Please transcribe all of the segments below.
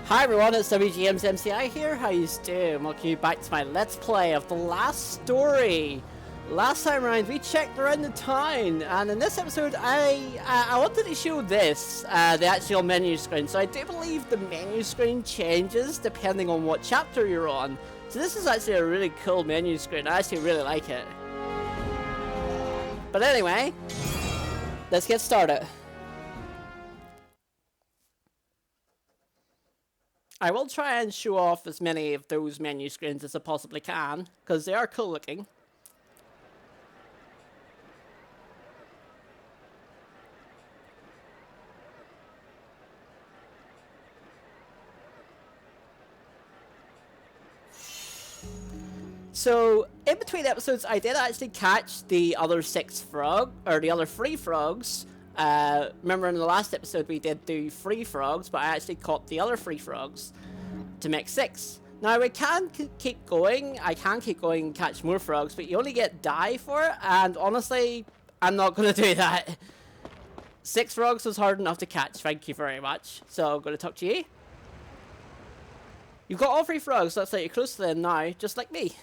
Hi everyone, it's WGM's MCI here. How you doing? Welcome you back to my Let's Play of The Last Story. Last time around, we checked around the town, and in this episode, I wanted to show this, the actual menu screen. So I do believe the menu screen changes depending on what chapter you're on. So this is actually a really cool menu screen. I actually really like it. But anyway, let's get started. I will try and show off as many of those menu screens as I possibly can, because they are cool looking. So, in between episodes, I did actually catch the other the other 3 frogs. Remember in the last episode we did do 3 frogs, but I actually caught the other 3 frogs to make 6. Now we can keep going, I can keep going and catch more frogs, but you only get die for it, and honestly, I'm not going to do that. 6 frogs was hard enough to catch, thank you very much. So I'm going to talk to you. You've got all 3 frogs, looks like you're close to them now, just like me.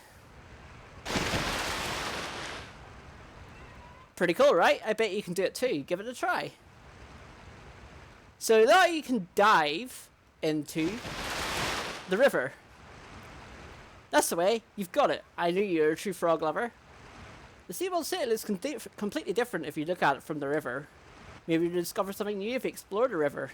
Pretty cool, right? I bet you can do it too. Give it a try. So now you can dive into the river. That's the way. You've got it. I knew you were a true frog lover. The SeaWorld City is completely different if you look at it from the river. Maybe you discover something new if you explore the river.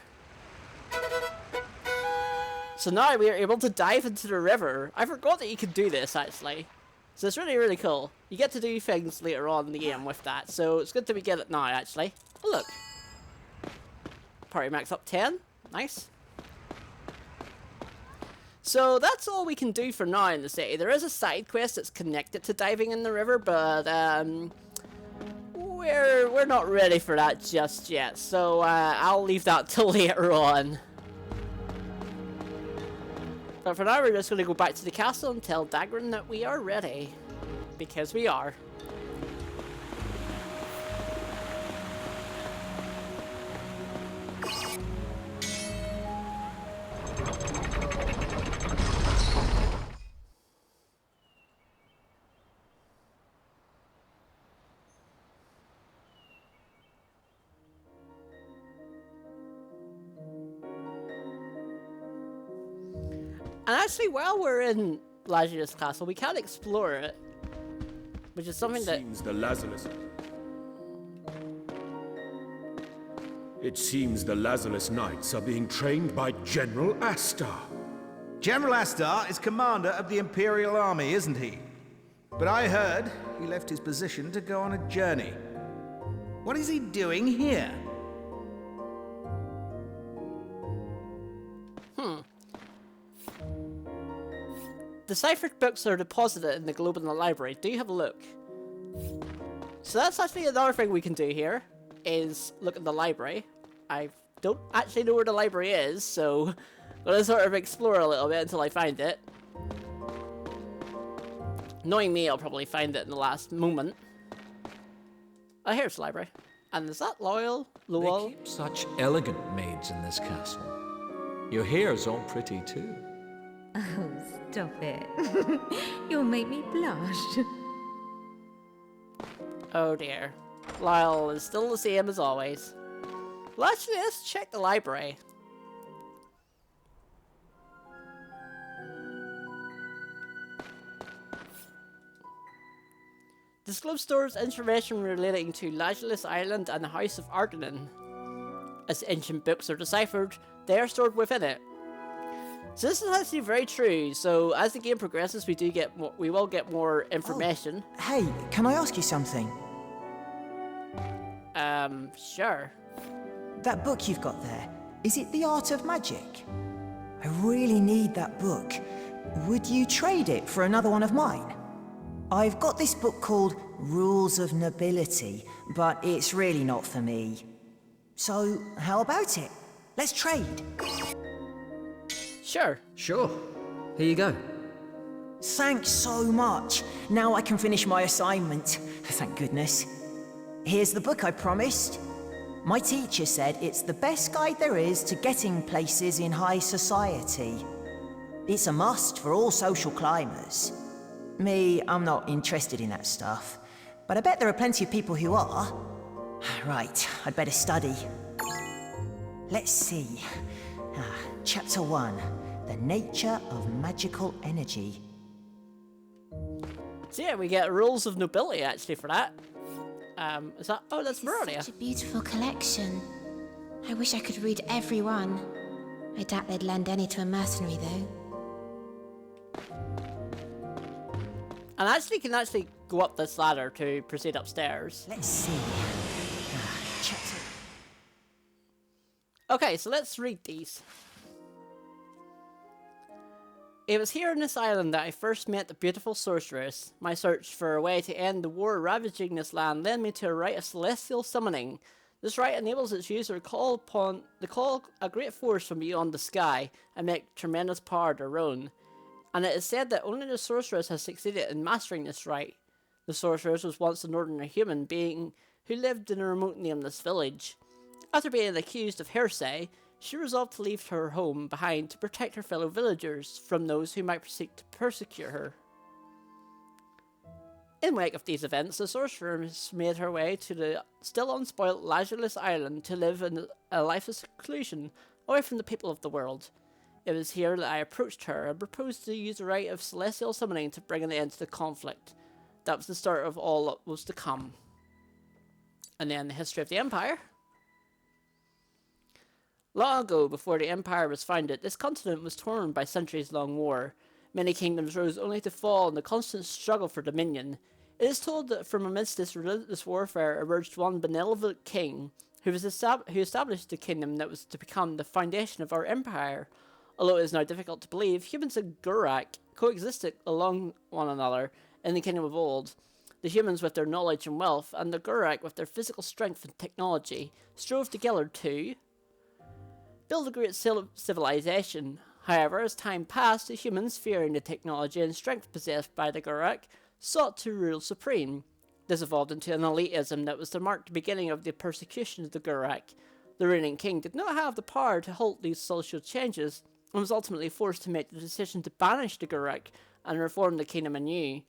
So now we are able to dive into the river. I forgot that you could do this actually. So it's really, really cool. You get to do things later on in the game with that. So it's good that we get it now, actually. Oh, look. Party max up 10. Nice. So that's all we can do for now in the city. There is a side quest that's connected to diving in the river, but we're not ready for that just yet. So I'll leave that till later on. But for now, we're just going to go back to the castle and tell Dagran that we are ready. Because we are. And actually, while we're in Lazarus Castle, we can explore it, which is something that... It seems the Lazarus Knights are being trained by General Astar. General Astar is commander of the Imperial Army, isn't he? But I heard he left his position to go on a journey. What is he doing here? Deciphered books are deposited in the globe in the library. Do have a look. So that's actually another thing we can do here, is look at the library. I don't actually know where the library is, so I'm going to sort of explore a little bit until I find it. Knowing me, I'll probably find it in the last moment. Oh, here's the library. And is that Lowell? They keep such elegant maids in this castle. Your hair's all pretty too. Oh, stop it. You'll make me blush. Oh dear. Lyle is still the same as always. Well, actually, let's check the library. This globe stores information relating to Lazulus Island and the House of Argonin. As ancient books are deciphered, they are stored within it. So this is actually very true. So as the game progresses, we will get more information. Oh, hey, can I ask you something? Sure. That book you've got there, is it The Art of Magic? I really need that book. Would you trade it for another one of mine? I've got this book called Rules of Nobility, but it's really not for me. So, how about it? Let's trade. Sure. Sure. Here you go. Thanks so much. Now I can finish my assignment. Thank goodness. Here's the book I promised. My teacher said it's the best guide there is to getting places in high society. It's a must for all social climbers. Me, I'm not interested in that stuff, but I bet there are plenty of people who are. Right, I'd better study. Let's see. Chapter 1. The Nature of Magical Energy. So yeah, we get rules of nobility actually for that. Is that? Oh, that's Meronia. Such a beautiful collection. I wish I could read every one. I doubt they'd lend any to a mercenary, though. And actually can actually go up this ladder to proceed upstairs. Let's see. Chapter... Okay, so let's read these. It was here on this island that I first met the beautiful sorceress. My search for a way to end the war ravaging this land led me to a rite of celestial summoning. This rite enables its user to call a great force from beyond the sky and make tremendous power their own. And it is said that only the sorceress has succeeded in mastering this rite. The sorceress was once an ordinary human being who lived in a remote nameless village. After being accused of heresy, she resolved to leave her home behind to protect her fellow villagers from those who might seek to persecute her. In wake of these events, the sorceress made her way to the still unspoilt Lazulus Island to live in a life of seclusion away from the people of the world. It was here that I approached her and proposed to use the rite of celestial summoning to bring an end to the conflict. That was the start of all that was to come. And then the history of the Empire. Long ago, before the Empire was founded, this continent was torn by centuries-long war. Many kingdoms rose only to fall in the constant struggle for dominion. It is told that from amidst this relentless warfare emerged one benevolent king, who established the kingdom that was to become the foundation of our empire. Although it is now difficult to believe, humans and Gurak coexisted along one another in the kingdom of old. The humans with their knowledge and wealth, and the Gurak with their physical strength and technology, strove together to build a great civilization. However, as time passed, the humans, fearing the technology and strength possessed by the Gurak, sought to rule supreme. This evolved into an elitism that was to mark the beginning of the persecution of the Gurak. The reigning king did not have the power to halt these social changes, and was ultimately forced to make the decision to banish the Gurak and reform the kingdom anew.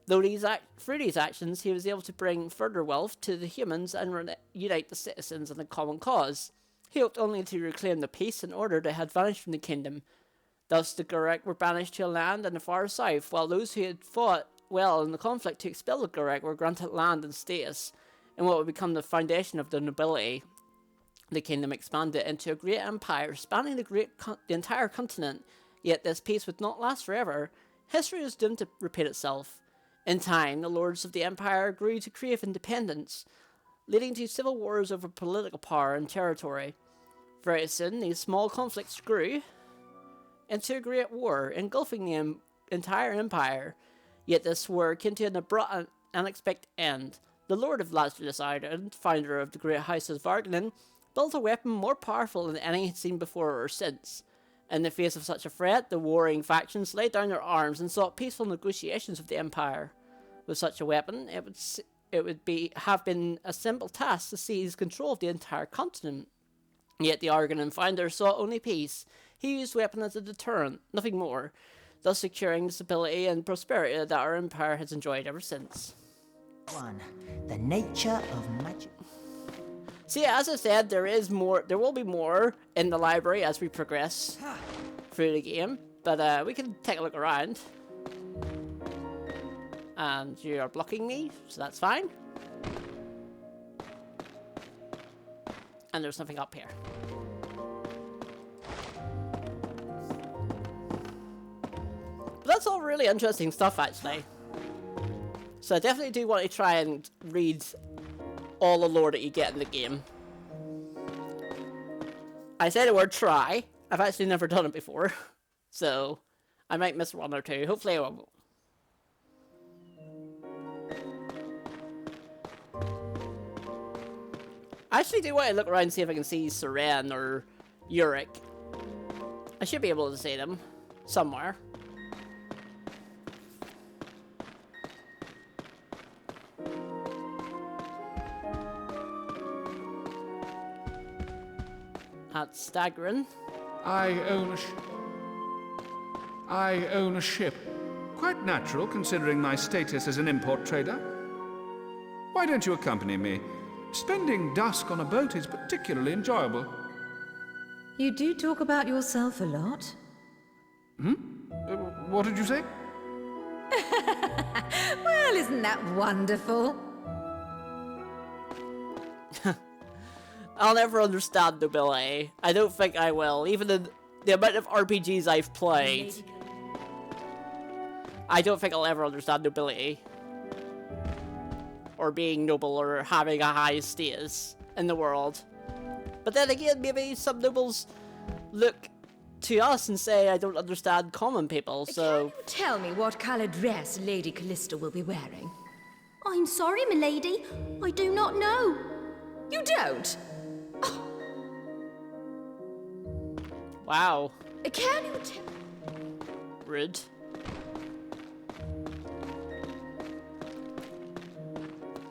Through these actions, he was able to bring further wealth to the humans and unite the citizens in a common cause. He hoped only to reclaim the peace and order that had vanished from the kingdom. Thus the Gurak were banished to a land in the far south, while those who had fought well in the conflict to expel the Gurak were granted land and status, in what would become the foundation of the nobility. The kingdom expanded into a great empire spanning the entire continent, yet this peace would not last forever. History was doomed to repeat itself. In time, the lords of the empire grew to crave independence, leading to civil wars over political power and territory. Very soon, these small conflicts grew into a great war, engulfing the entire empire. Yet this war came to an abrupt and unexpected end. The Lord of Lazulus Island, founder of the great House of Vargnan, built a weapon more powerful than any seen before or since. In the face of such a threat, the warring factions laid down their arms and sought peaceful negotiations with the Empire. With such a weapon, it would have been a simple task to seize control of the entire continent. Yet the Argonan founder sought only peace. He used weapon as a deterrent, nothing more, thus securing the stability and prosperity that our empire has enjoyed ever since. 1. The Nature of Magic. So yeah, as I said, there will be more in the library as we progress through the game, but we can take a look around. And you are blocking me, so that's fine. And there's something up here. But that's all really interesting stuff, actually. So I definitely do want to try and read all the lore that you get in the game. I say the word try. I've actually never done it before. So I might miss one or two. Hopefully I won't. I actually do want to look around and see if I can see Seren or Yurik. I should be able to see them somewhere. That's staggering. I own a ship. Quite natural, considering my status as an import trader. Why don't you accompany me? Spending dusk on a boat is particularly enjoyable. You do talk about yourself a lot. What did you say? Well, isn't that wonderful? I'll never understand nobility. I don't think I will. Even in the amount of RPGs I've played, I don't think I'll ever understand nobility. Or being noble or having a high status in the world. But then again, maybe some nobles look to us and say, I don't understand common people, so... Can you tell me what colour dress Lady Callista will be wearing? I'm sorry, milady. I do not know. You don't? Wow. Can you tell... Rude.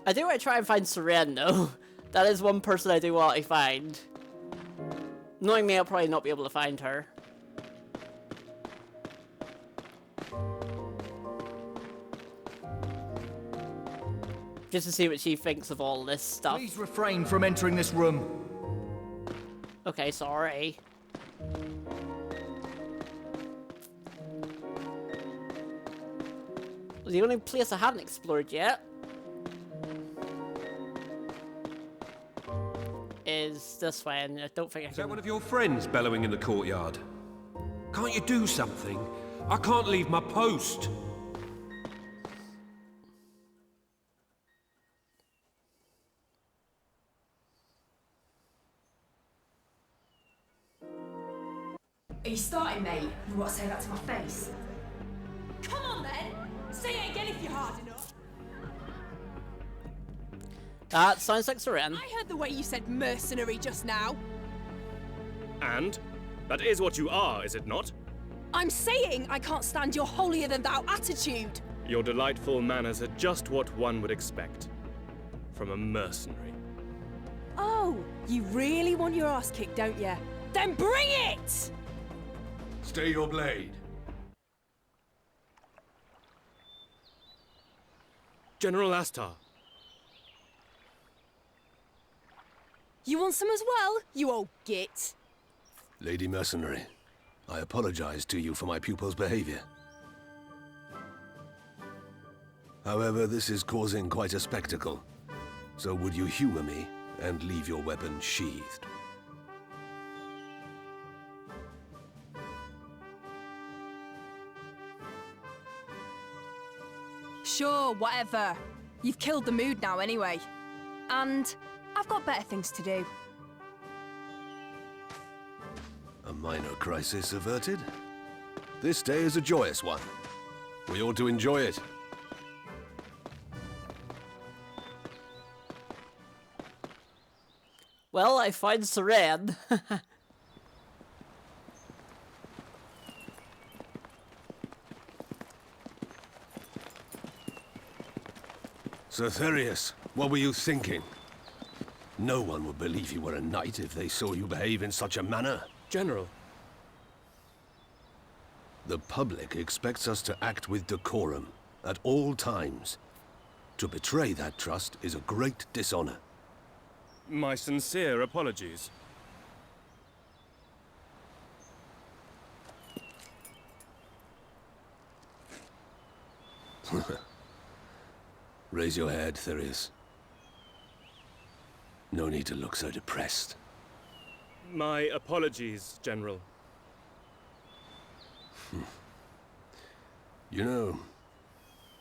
I do want to try and find Seren, though. That is one person I do want to find. Knowing me, I'll probably not be able to find her. Just to see what she thinks of all this stuff. Please refrain from entering this room. Okay, sorry. The only place I haven't explored yet is this way, and I don't think I can... Is that one of your friends bellowing in the courtyard? Can't you do something? I can't leave my post. Are you starting, mate? You want to say that to my face? Come on, then. Say it again if you're hard enough. That sounds like Seren. I heard the way you said mercenary just now. And? That is what you are, is it not? I'm saying I can't stand your holier-than-thou attitude. Your delightful manners are just what one would expect from a mercenary. Oh, you really want your ass kicked, don't you? Then bring it! Stay your blade. General Astar. You want some as well, you old git? Lady Mercenary, I apologize to you for my pupil's behavior. However, this is causing quite a spectacle. So would you humor me and leave your weapon sheathed? Sure, whatever. You've killed the mood now anyway. And I've got better things to do. A minor crisis averted? This day is a joyous one. We ought to enjoy it. Well, I find Seren. Sir Therius, what were you thinking? No one would believe you were a knight if they saw you behave in such a manner. General. The public expects us to act with decorum at all times. To betray that trust is a great dishonor. My sincere apologies. Raise your head, Therius. No need to look so depressed. My apologies, General. You know,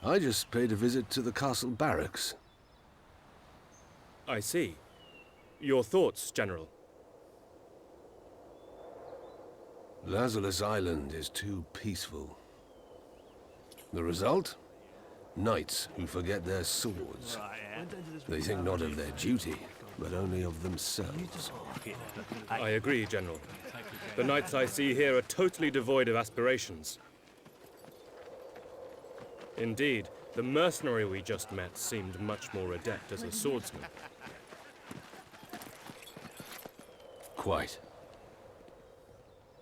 I just paid a visit to the castle barracks. I see. Your thoughts, General? Lazarus Island is too peaceful. The result? Knights who forget their swords. They think not of their duty, but only of themselves. I agree, General. The knights I see here are totally devoid of aspirations. Indeed, the mercenary we just met seemed much more adept as a swordsman. Quite.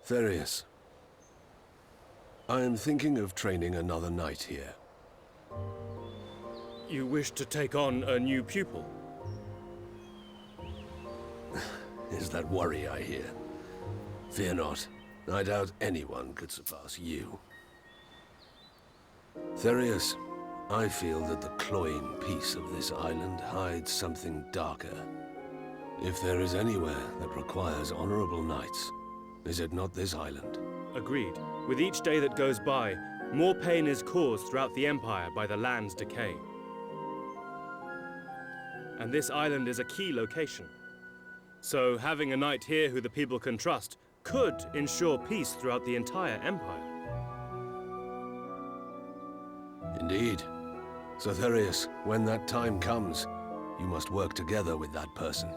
Therius, I am thinking of training another knight here. You wish to take on a new pupil? Is that worry I hear? Fear not. I doubt anyone could surpass you. Therius, I feel that the cloying peace of this island hides something darker. If there is anywhere that requires honorable knights, is it not this island? Agreed. With each day that goes by, more pain is caused throughout the Empire by the land's decay. And this island is a key location. So having a knight here who the people can trust could ensure peace throughout the entire Empire. Indeed. So Therius, when that time comes, you must work together with that person.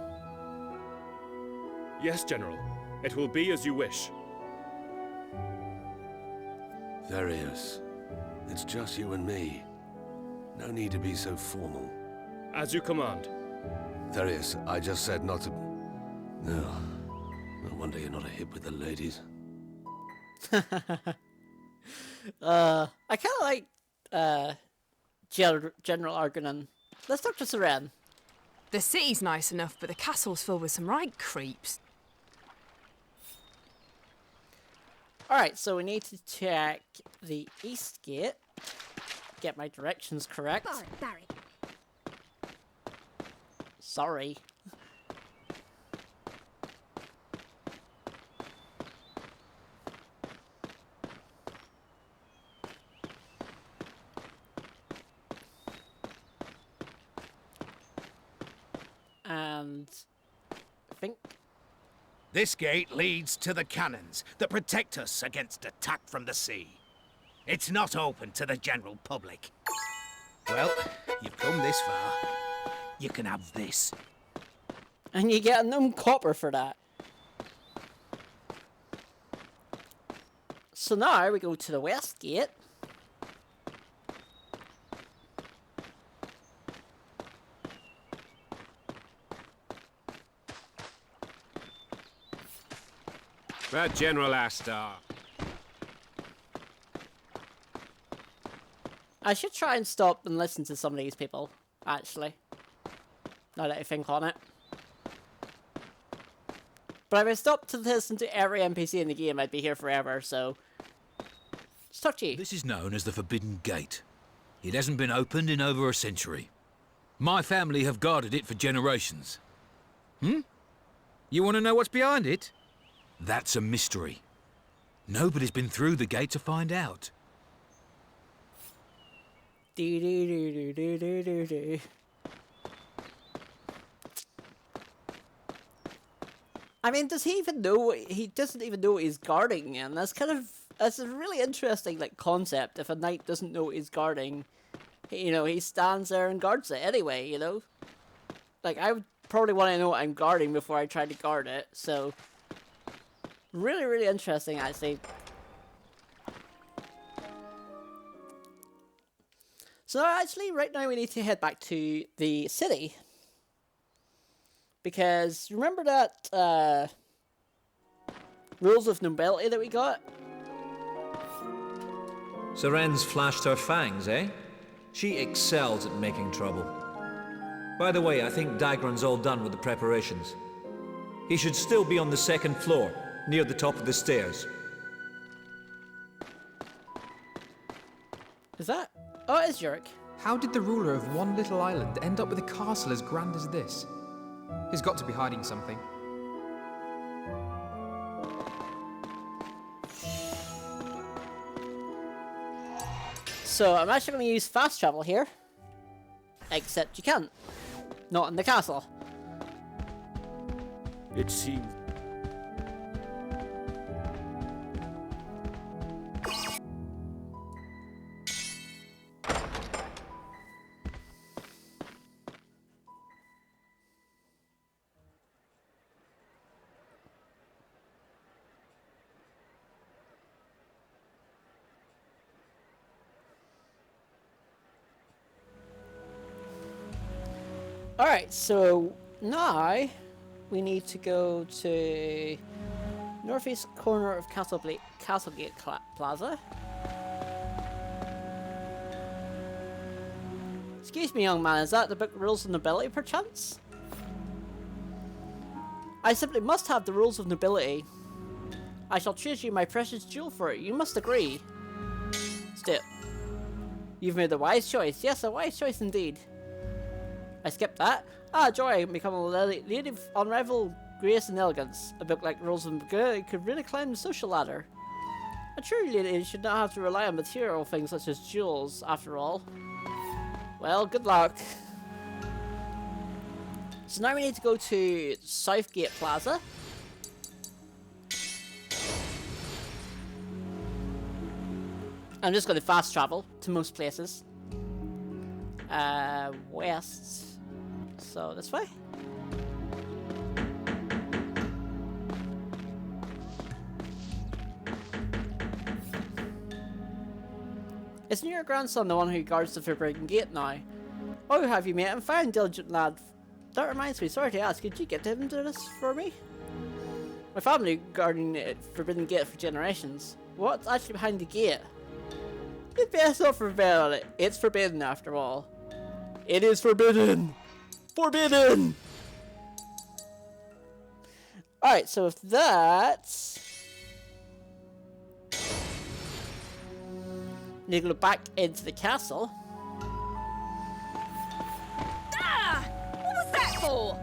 Yes, General. It will be as you wish. Therius, it's just you and me. No need to be so formal. As you command. Therius, I just said not to... No. No wonder you're not a hit with the ladies. I kind of like General Argonon. Let's talk to Seren. The city's nice enough, but the castle's filled with some right creeps. Alright, so we need to check the east gate. Get my directions correct. Barry. Sorry. And I think This gate leads to the cannons that protect us against attack from the sea. It's not open to the general public. Well, you've come this far. You can have this. and you get a gnome copper for that. So now we go to the west gate. That General Astar. I should try and stop and listen to some of these people, actually. Now that I think on it. But if I stopped to listen to every NPC in the game, I'd be here forever, so... Let's talk to you. This is known as the Forbidden Gate. It hasn't been opened in over a century. My family have guarded it for generations. You want to know what's behind it? That's a mystery. Nobody's been through the gate to find out. Do do do do do do do. I mean, does he even know? He doesn't even know what he's guarding, and that's a really interesting concept. If a knight doesn't know what he's guarding, you know, he stands there and guards it anyway. You know, I would probably want to know what I'm guarding before I try to guard it. So, really, really interesting, actually. So actually, right now we need to head back to the city. Because, remember that, Rules of Nobility that we got? Seren's flashed her fangs, eh? She excels at making trouble. By the way, I think Dagran's all done with the preparations. He should still be on the second floor, near the top of the stairs. Is that? Oh, it is Yurik. How did the ruler of one little island end up with a castle as grand as this? He's got to be hiding something. So I'm actually going to use fast travel here. Except you can't. Not in the castle. It seems... Alright, so now we need to go to Northeast corner of Castlegate Plaza. Excuse me, young man, is that the book Rules of Nobility, perchance? I simply must have the Rules of Nobility. I shall choose you my precious jewel for it. You must agree. Still, you've made a wise choice. Yes, a wise choice indeed. I skipped that. Ah, joy, become a lady of unrivaled grace and elegance. A book like Rules of Nobility could really climb the social ladder. A true lady should not have to rely on material things such as jewels, after all. Well, good luck. So now we need to go to Southgate Plaza. I'm just going to fast travel to most places. West. So this way. Isn't your grandson the one who guards the Forbidden Gate now? Oh, have you met him? Fine, diligent lad. That reminds me, sorry to ask, could you get him to this for me? My family guarding the Forbidden Gate for generations. What's actually behind the gate? You'd best not forbid it. It's forbidden after all. It is forbidden! Forbidden! Alright, so if that's... Need to go back into the castle. Ah! What was that for?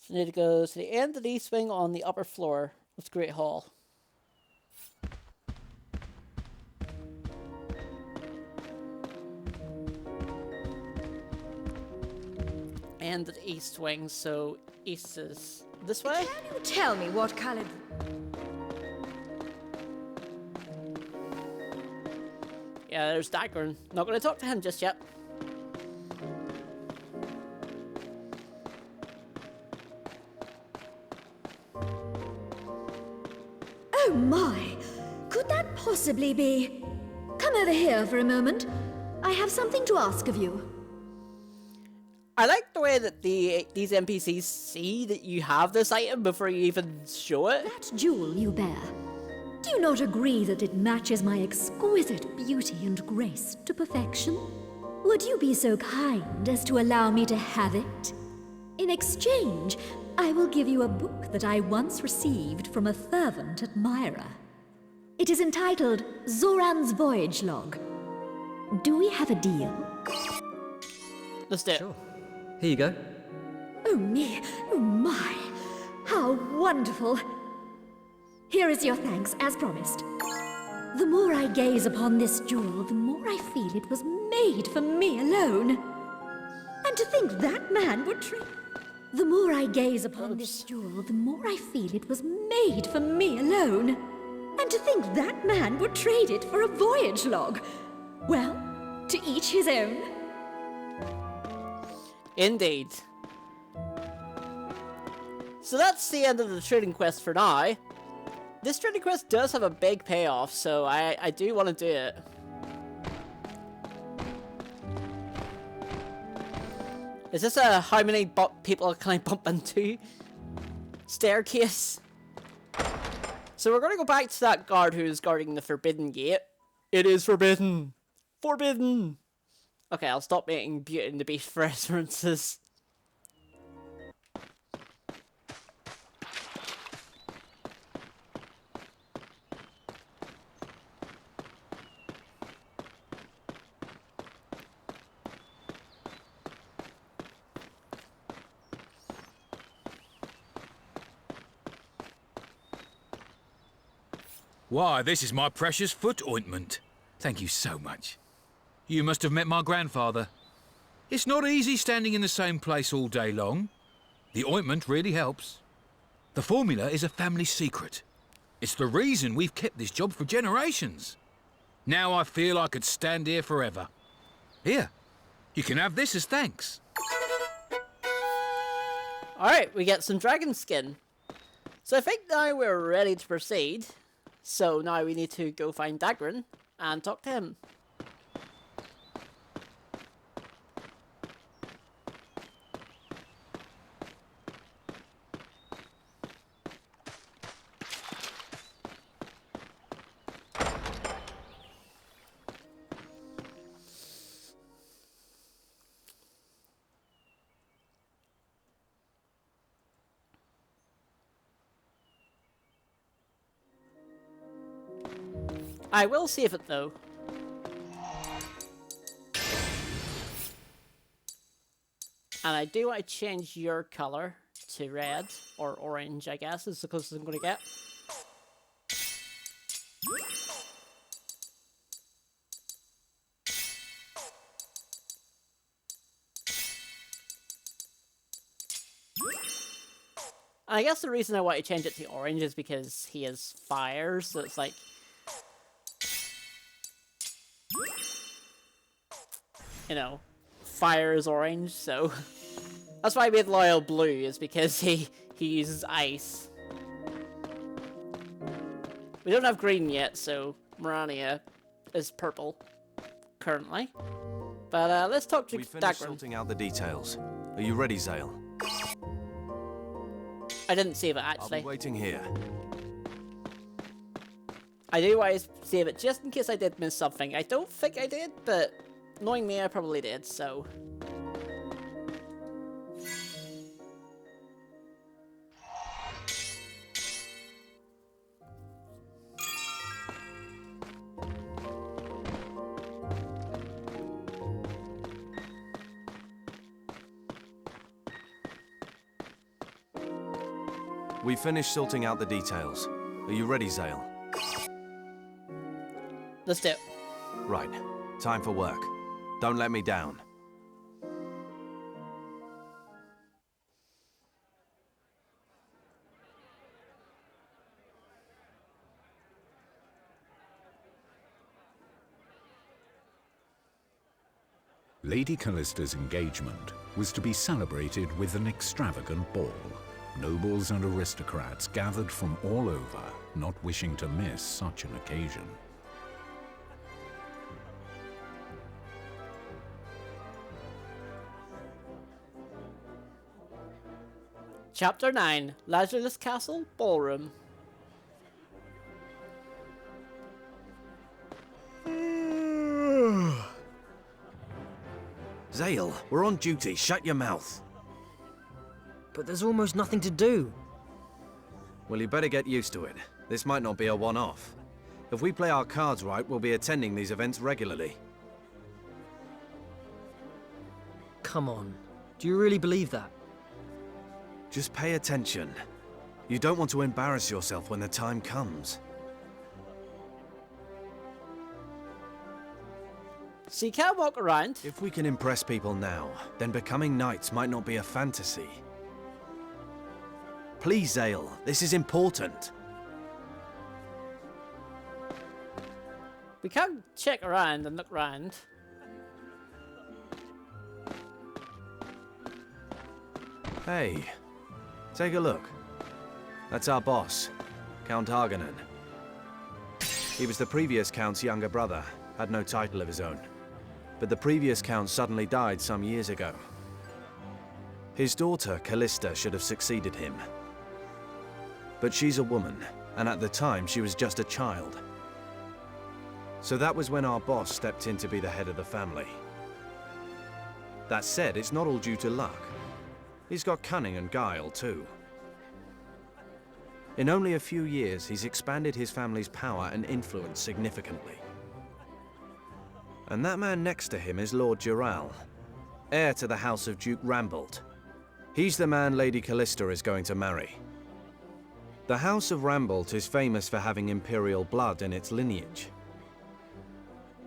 So need to go to the end of the east wing on the upper floor of the Great Hall. End of the east wing, so east is this way? Can you tell me what colored... Yeah, there's Dagron. Not going to talk to him just yet. Oh my! Could that possibly be... Come over here for a moment. I have something to ask of you. I like the way that these NPCs see that you have this item before you even show it. That jewel you bear. Do you not agree that it matches my exquisite beauty and grace to perfection? Would you be so kind as to allow me to have it? In exchange, I will give you a book that I once received from a fervent admirer. It is entitled Zoran's Voyage Log. Do we have a deal? Let's do it. Sure. Here you go. Oh me, oh my, how wonderful. Here is your thanks, as promised. The more I gaze upon this jewel, the more I feel it was made for me alone. And to think that man would trade... The more I gaze upon this jewel, the more I feel it was made for me alone. And to think that man would trade it for a voyage log. Well, to each his own. Indeed. So that's the end of the trading quest for now. This trading quest does have a big payoff, so I do want to do it. Is this a how many people can I bump into staircase? So we're going to go back to that guard who's guarding the Forbidden Gate. It is forbidden. Forbidden. Okay, I'll stop making Beauty and the Beast references. Why, this is my precious foot ointment. Thank you so much. You must have met my grandfather. It's not easy standing in the same place all day long. The ointment really helps. The formula is a family secret. It's the reason we've kept this job for generations. Now I feel I could stand here forever. Here, you can have this as thanks. Alright, we get some dragon skin. So I think now we're ready to proceed. So now we need to go find Dagron and talk to him. I will save it though. And I do want to change your color to red, or orange, I guess, is the closest I'm going to get. I guess the reason I want to change it to orange is because he is fire, so it's like... You know, fire is orange, so... That's why I made Loyal blue, is because he uses ice. We don't have green yet, so Mirania is purple, currently. But let's talk to We finished Dagran. sorting out the details. Are you ready, Zale? I didn't save it, I'll actually. be waiting here. I do want to save it just in case I did miss something. I don't think I did, but knowing me, I probably did, so... We finished sorting out the details. Are you ready, Zale? Let's do it. Right. Time for work. Don't let me down. Lady Callista's engagement was to be celebrated with an extravagant ball. Nobles and aristocrats gathered from all over, not wishing to miss such an occasion. Chapter 9, Lazarus Castle Ballroom. Zale, we're on duty. Shut your mouth. But there's almost nothing to do. Well, you better get used to it. This might not be a one-off. If we play our cards right, we'll be attending these events regularly. Come on. Do you really believe that? Just pay attention. You don't want to embarrass yourself when the time comes. So you can't walk around. If we can impress people now, then becoming knights might not be a fantasy. Please, Zale, this is important. We can check around and look around. Hey, take a look. That's our boss, Count Arganan. He was the previous Count's younger brother, had no title of his own. But the previous Count suddenly died some years ago. His daughter, Callista, should have succeeded him. But she's a woman, and at the time she was just a child. So that was when our boss stepped in to be the head of the family. That said, it's not all due to luck. He's got cunning and guile, too. In only a few years, he's expanded his family's power and influence significantly. And that man next to him is Lord Jural, heir to the House of Duke Rambolt. He's the man Lady Callista is going to marry. The House of Rambolt is famous for having imperial blood in its lineage.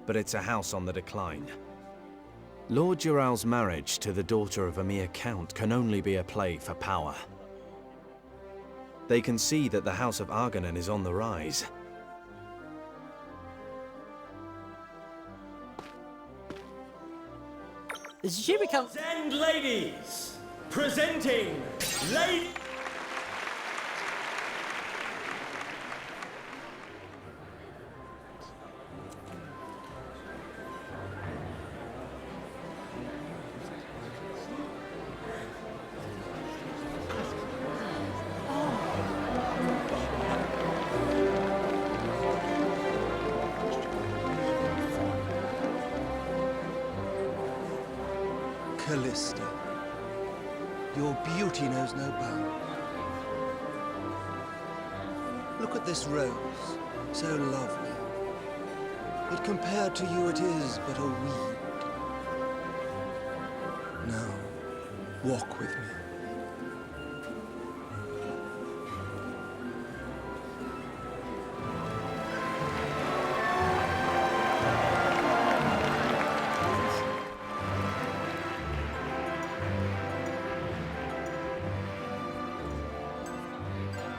But it's a house on the decline. Lord Jural's marriage to the daughter of a mere count can only be a play for power. They can see that the House of Arganan is on the rise. Is she become... And ladies, presenting Lady... Callista, your beauty knows no bound. Look at this rose, so lovely, but compared to you it is but a weed. Now, walk with me.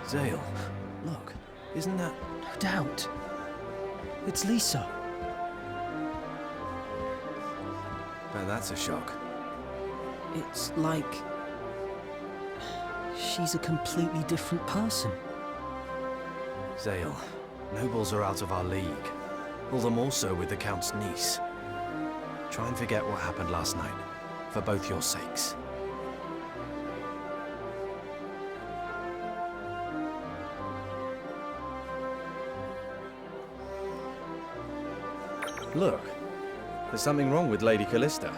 Zale, look, isn't that... No doubt. It's Lisa. Oh, that's a shock. It's like... she's a completely different person. Zale, nobles are out of our league. All the more so with the Count's niece. Try and forget what happened last night, for both your sakes. Look, there's something wrong with Lady Callista.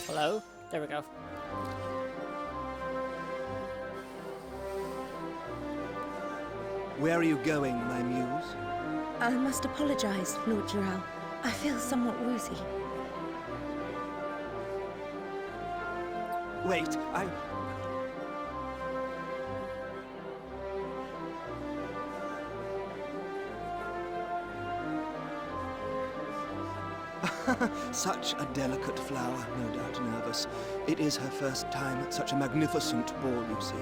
Hello? There we go. Where are you going, my muse? I must apologize, Lord Dural. I feel somewhat woozy. Wait, Such a delicate flower, no doubt nervous. It is her first time at such a magnificent ball, you see.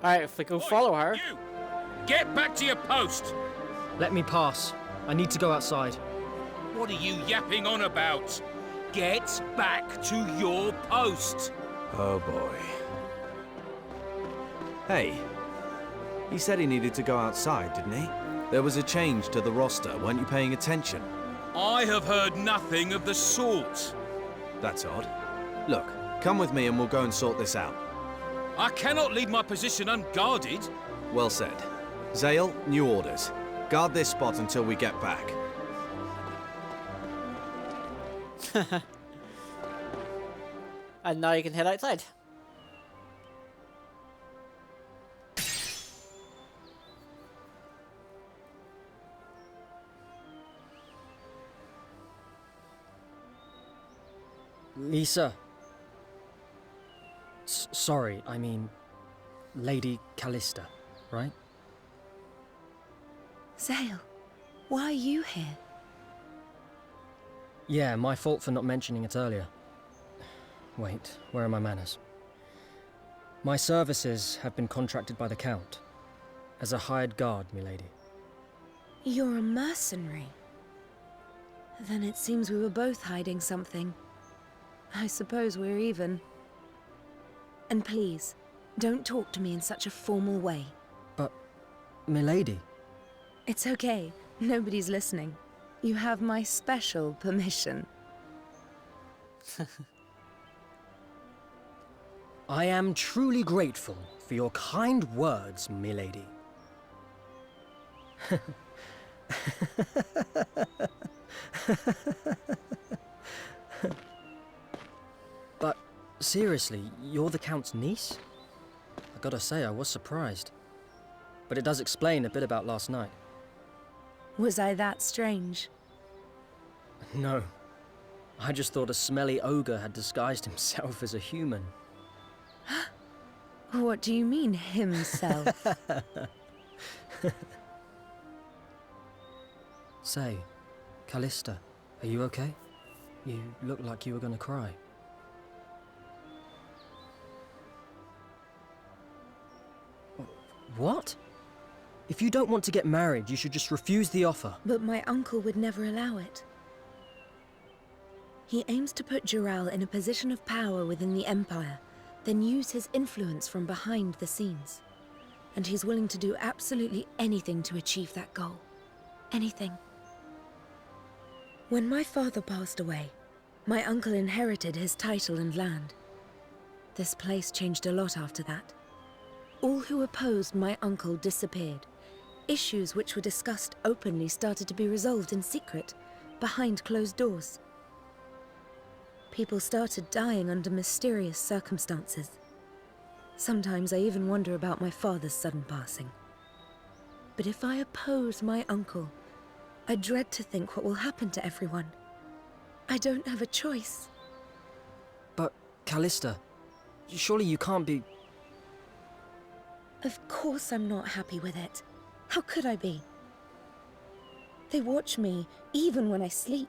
Alright, if we go follow her. You! Get back to your post! Let me pass. I need to go outside. What are you yapping on about? Get back to your post! Oh boy. Hey, he said he needed to go outside, didn't he? There was a change to the roster, weren't you paying attention? I have heard nothing of the sort. That's odd. Look, come with me and we'll go and sort this out. I cannot leave my position unguarded. Well said. Zale, new orders. Guard this spot until we get back. And now you can head outside. Lisa. Sorry, I mean... Lady Callista, right? Zale, why are you here? Yeah, my fault for not mentioning it earlier. Wait, where are my manners? My services have been contracted by the Count. As a hired guard, milady. You're a mercenary. Then it seems we were both hiding something. I suppose we're even. And please, don't talk to me in such a formal way. But, milady... It's okay. Nobody's listening. You have my special permission. I am truly grateful for your kind words, milady. But, seriously, you're the Count's niece? I gotta say, I was surprised. But it does explain a bit about last night. Was I that strange? No. I just thought a smelly ogre had disguised himself as a human. What do you mean, himself? Say, Callista, are you okay? You look like you were gonna cry. What? If you don't want to get married, you should just refuse the offer. But my uncle would never allow it. He aims to put Dural in a position of power within the Empire, then use his influence from behind the scenes. And he's willing to do absolutely anything to achieve that goal. Anything. When my father passed away, my uncle inherited his title and land. This place changed a lot after that. All who opposed my uncle disappeared. Issues which were discussed openly started to be resolved in secret, behind closed doors. People started dying under mysterious circumstances. Sometimes I even wonder about my father's sudden passing. But if I oppose my uncle, I dread to think what will happen to everyone. I don't have a choice. But, Callista, surely you can't be... Of course I'm not happy with it. How could I be? They watch me, even when I sleep.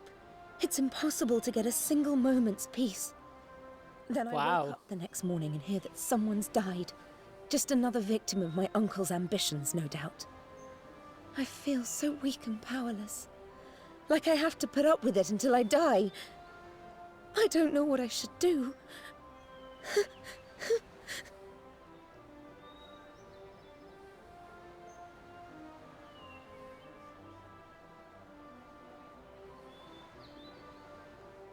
It's impossible to get a single moment's peace. Then I wake up the next morning and hear that someone's died. Just another victim of my uncle's ambitions, no doubt. I feel so weak and powerless. Like I have to put up with it until I die. I don't know what I should do.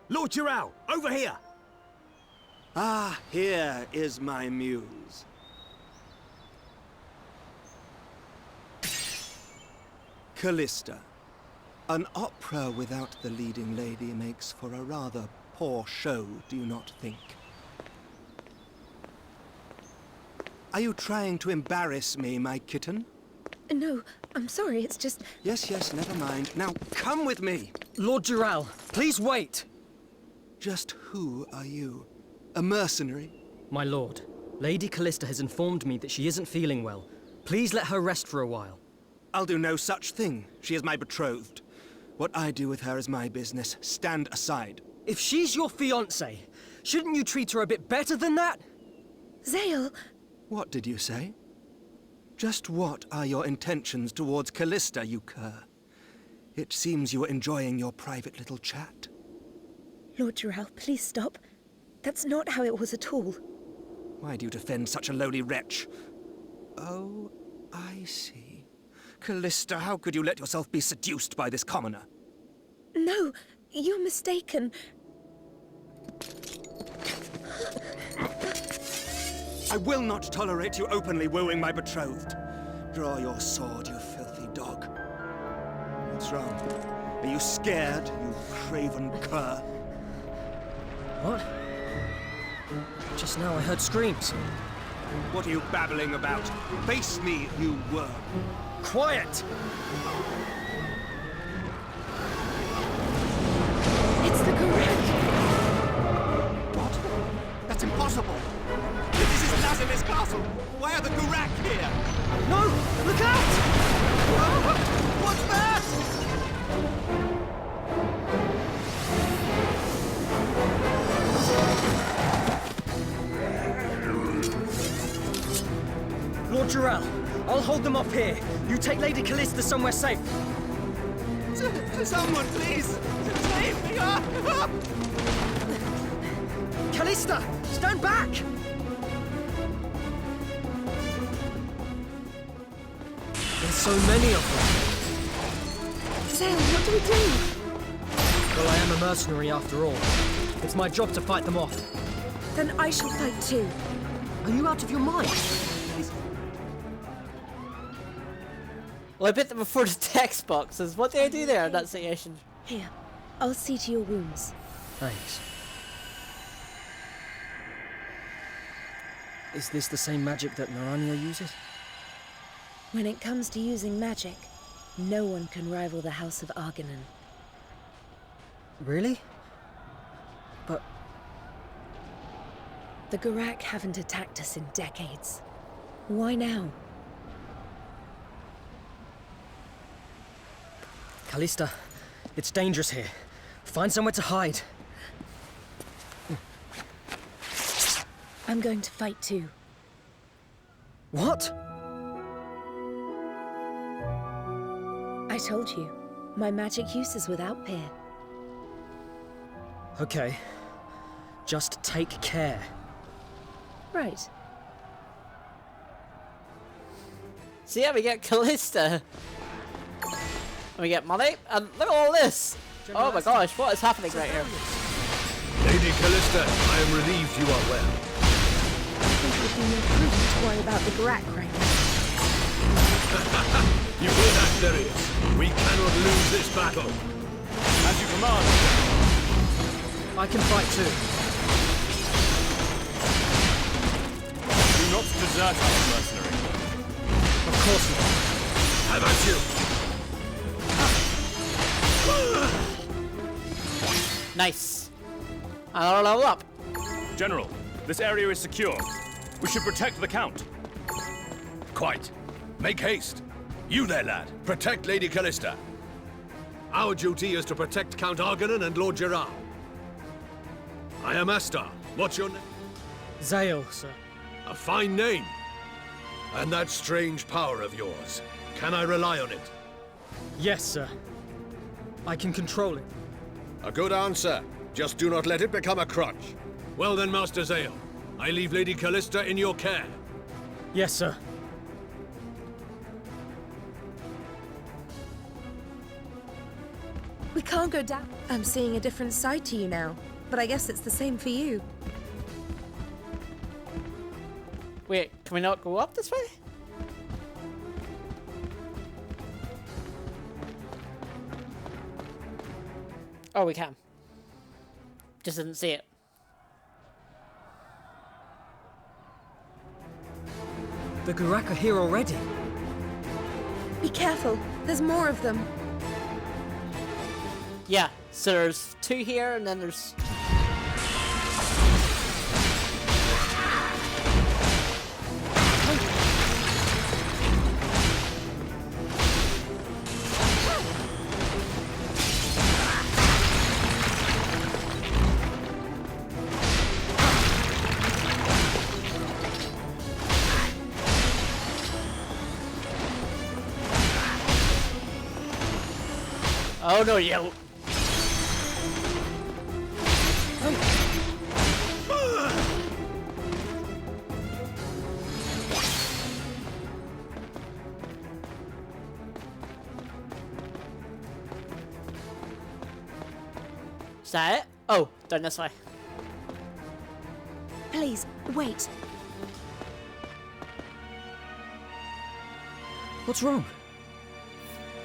Lord Jirao, over here! Ah, here is my muse. Callista. An opera without the leading lady makes for a rather poor show, do you not think? Are you trying to embarrass me, my kitten? No, I'm sorry, it's just... Yes, yes, never mind. Now, come with me! Lord Jirao, please wait! Just who are you? A mercenary? My lord, Lady Callista has informed me that she isn't feeling well. Please let her rest for a while. I'll do no such thing. She is my betrothed. What I do with her is my business. Stand aside. If she's your fiancée, shouldn't you treat her a bit better than that? Zale! What did you say? Just what are your intentions towards Callista, you cur? It seems you are enjoying your private little chat. Lord Jirao, please stop. That's not how it was at all. Why do you defend such a lowly wretch? Oh, I see. Callista, how could you let yourself be seduced by this commoner? No, you're mistaken. I will not tolerate you openly wooing my betrothed. Draw your sword, you filthy dog. What's wrong? Are you scared, you craven cur? What? Just now I heard screams. What are you babbling about? Face me, you worm. Quiet! It's the Gurak! What? That's impossible! This is Lazarus Castle! Why are the Gurak here? No! Look out! What's that? Lord Jirao, I'll hold them up here. You take Lady Callista somewhere safe. Someone, please! Save me! Callista, stand back! There's so many of them. Zale, what do we do? Well, I am a mercenary after all. It's my job to fight them off. Then I shall fight too. Are you out of your mind? Well, I put them before the text boxes. What did I do there in that situation? Here, I'll see to your wounds. Thanks. Is this the same magic that Narania uses? When it comes to using magic, no one can rival the House of Arganan. Really? But... The Gurak haven't attacked us in decades. Why now? Callista, it's dangerous here. Find somewhere to hide. I'm going to fight too. What? I told you, my magic use is without peer. Okay. Just take care. Right. So yeah, we get Callista. And we get money. And look at all this! Oh my gosh, what is happening right here? Lady Callista, I am relieved you are well. I think it would be more prudent to worry about the Gurak right now. You hear that, Darius? We cannot lose this battle. As you command. I can fight too. Do not desert us, mercenary. Of course not. How about you? Nice. Another level up. General, this area is secure. We should protect the Count. Quite. Make haste. You there, lad. Protect Lady Callista. Our duty is to protect Count Arganan and Lord Gerard. I am Astar. What's your name? Zale, sir. A fine name. And that strange power of yours. Can I rely on it? Yes, sir. I can control it. A good answer. Just do not let it become a crutch. Well then, Master Zale. I leave Lady Callista in your care. Yes, sir. We can't go down. I'm seeing a different side to you now, but I guess it's the same for you. Wait, can we not go up this way? Oh, we can. Just didn't see it. The Gurak are here already. Be careful, there's more of them. Yeah, so there's 2 here, and then there's... Oh no, you! Is that it? Oh, down this way. Please, wait. What's wrong?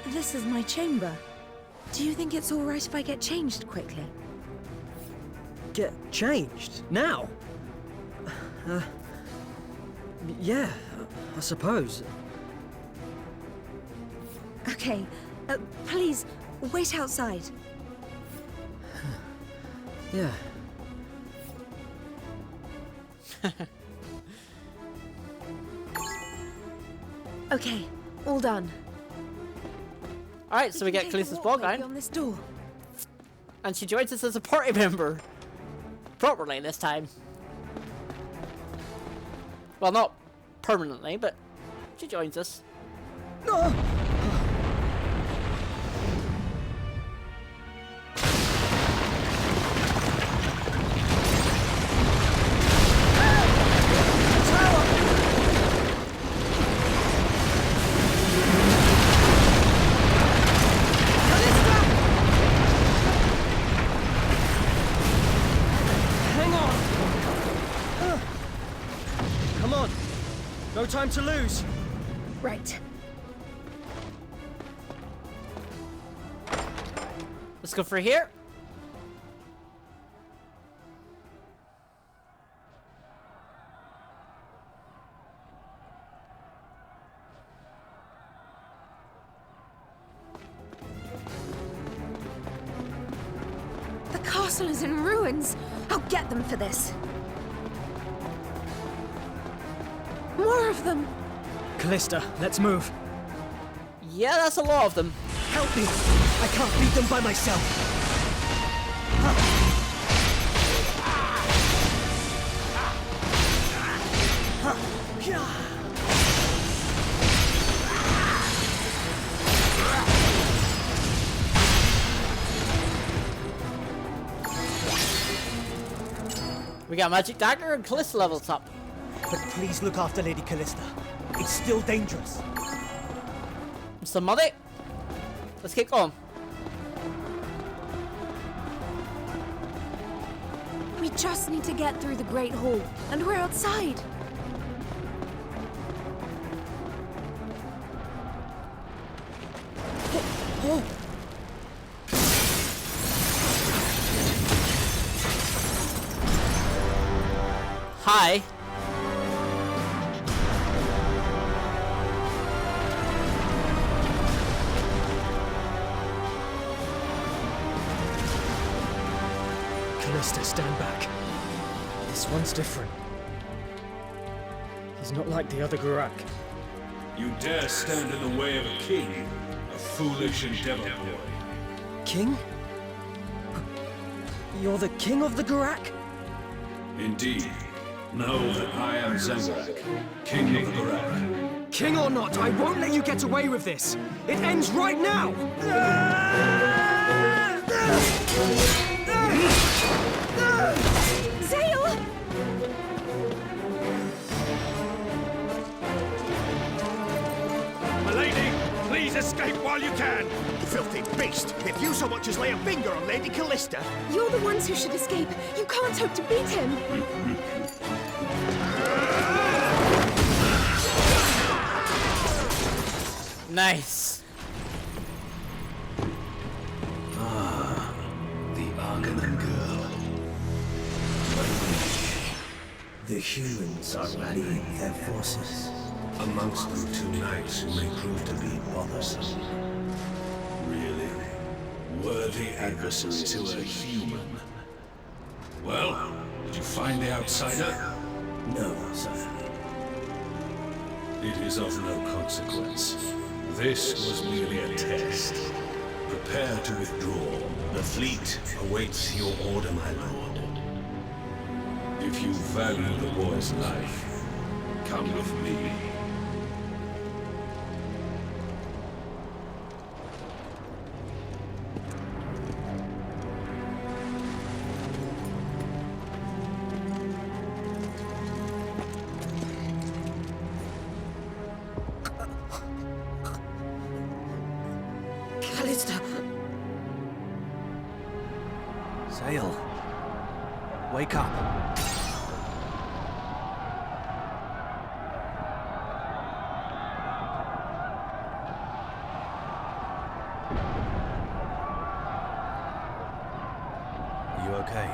This is my chamber. Do you think it's all right if I get changed quickly? Get changed? Now? Yeah, I suppose. Okay, please, wait outside. Yeah. Okay, all done. Alright, so we get Callista's ball down. On this door. And she joins us as a party member. Properly this time. Well, not permanently, but she joins us. No! No time to lose. Right. Let's go for here. The castle is in ruins. I'll get them for this. More of them! Callista, let's move. Yeah, that's a lot of them. Help me! I can't beat them by myself. We got Magic Dagger and Callista levels up. But please look after Lady Callista. It's still dangerous. Some money. Let's keep going. We just need to get through the Great Hall, and we're outside. Oh. die. Callista, stand back. This one's different. He's not like the other Gurak. You dare stand in the way of a king? A foolish endeavor, boy. King? You're the king of the Gurak? Indeed. Know that I am Zangrak, king of the Gurak. King or not, I won't let you get away with this! It ends right now! Zale! My lady, please escape while you can! Filthy beast! If you so much as lay a finger on Lady Callista... You're the ones who should escape. You can't hope to beat him. Nice. Ah, the Argonan girl. The humans are rallying their forces. Amongst them 2 knights who may prove to be bothersome. Really? Worthy adversaries who are human. Well, did you find the outsider? No, sir. It is of no consequence. This was merely a test. Prepare to withdraw. The fleet awaits your order, my lord. If you value the boy's life, come with me. Callista! Zale. Wake up. Are you okay?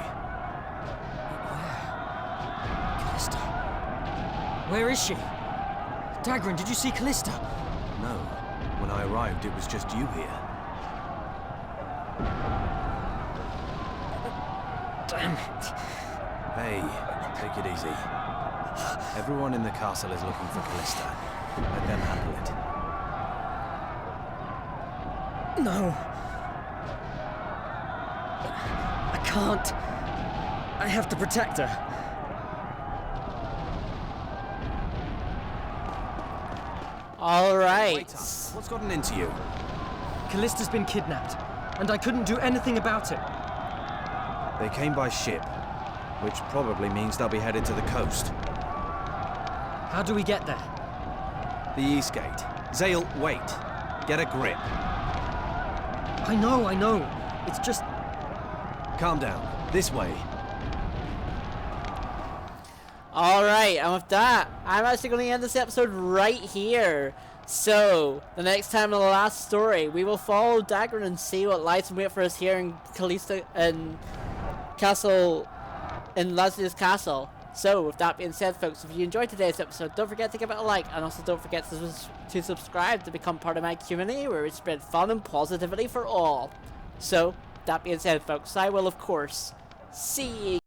Callista. Where is she? Dagran, did you see Callista? No. When I arrived, it was just you here. Damn it. Hey, take it easy. Everyone in the castle is looking for Callista. Let them handle it. No. I can't. I have to protect her. All right. What's gotten into you? Callista's been kidnapped, and I couldn't do anything about it. They came by ship, which probably means they'll be headed to the coast. How do we get there? The East Gate. Zale, wait. Get a grip. I know. It's just... Calm down. This way. Alright, and with that, I'm actually going to end this episode right here. So, the next time in the last story, we will follow Dagran and see what lies in wait for us here in Callista and Castle, in Lazlius Castle. So, with that being said, folks, if you enjoyed today's episode, don't forget to give it a like, and also don't forget to subscribe to become part of my community, where we spread fun and positivity for all. So, that being said, folks, I will, of course, see you.